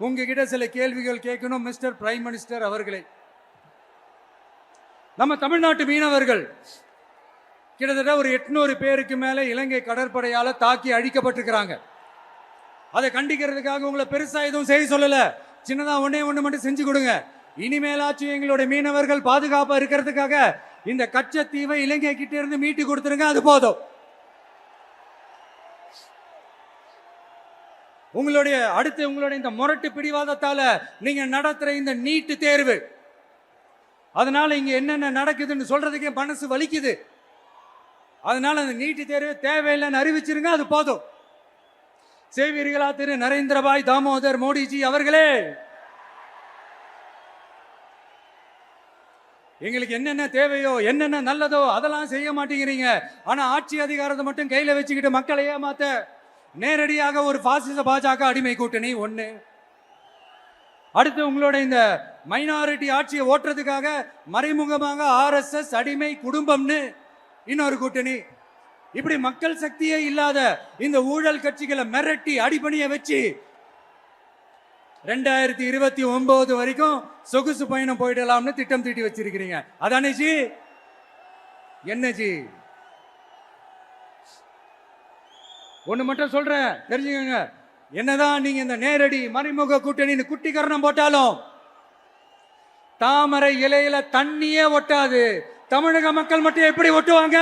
உங்ககிட்ட சில கேள்விகள் கேட்கணும் மிஸ்டர் பிரைம் மினிஸ்டர் அவர்களே. நம்ம தமிழ்நாட்டு மீனவர்கள் கிட்டத்தட்ட ஒரு 800 பேருக்கு மேல இலங்கை கடற்படையால தாக்கி அழிக்கப்பட்டிருக்கிறாங்க. அதை கண்டிக்கிறதுக்காக உங்களை பெருசா எதுவும் செய்ய சொல்லல, சின்னதா ஒண்ணு மட்டும் செஞ்சு கொடுங்க. இனிமேலாச்சும் எங்களுடைய மீனவர்கள் பாதுகாப்பா இருக்கிறதுக்காக இந்த கச்சத்தீவை இலங்கை கிட்ட இருந்து மீட்டு கொடுத்துருங்க, அது போதும். உங்களுடைய இந்த முரட்டு பிடிவாதத்தால நீங்க நடத்துற இந்த நீட்டு தேர்வு, அதனால இங்க என்னென்ன நடக்குதுன்னு சொல்றதுக்கே மனசு வலிக்குது. அதனால அந்த நீட்டு தேர்வு தேவையில்லைன்னு அறிவிச்சிருங்க, அது போதும். செய்வீர்களா திரு நரேந்திரபாய் தாமோதர் மோடிஜி அவர்களே? எங்களுக்கு என்னென்ன தேவையோ என்னென்ன நல்லதோ அதெல்லாம் செய்ய மாட்டேங்கிறீங்க. ஆனா ஆட்சி அதிகாரத்தை மட்டும் கையில வச்சுக்கிட்டு மக்களை ஏமாத்த நேரடியாக ஒரு பாசிச பாஜக அடிமை கூட்டணி ஒண்ணு. அடுத்து உங்களோட இந்த மைனாரிட்டி ஆட்சியை ஓட்டுறதுக்காக மறைமுகமாக RSS அடிமை குடும்பம்னு இன்னொரு கூட்டணி. இப்படி மக்கள் சக்தியே இல்லாத இந்த ஊழல் கட்சிகளை மிரட்டி அடிபணிய வச்சு 2029 வரைக்கும் சொகுசு பயணம் போயிடலாம்னு திட்டம் தீட்டி வச்சிருக்கிறீங்க. அதானே ஜி? என்ன ஜி? ஒண்ணு மட்டும் சொல்றேன், தெரிஞ்சுக்கங்க. என்னதான் நீங்க இந்த நேரடி மறைமுக கூட்டணின்னு குட்டிக்கரணம் போட்டாலும் தாமரை இலையில தண்ணியே ஒட்டாது. தமிழக மக்கள் மட்டும் எப்படி ஒட்டுவாங்க?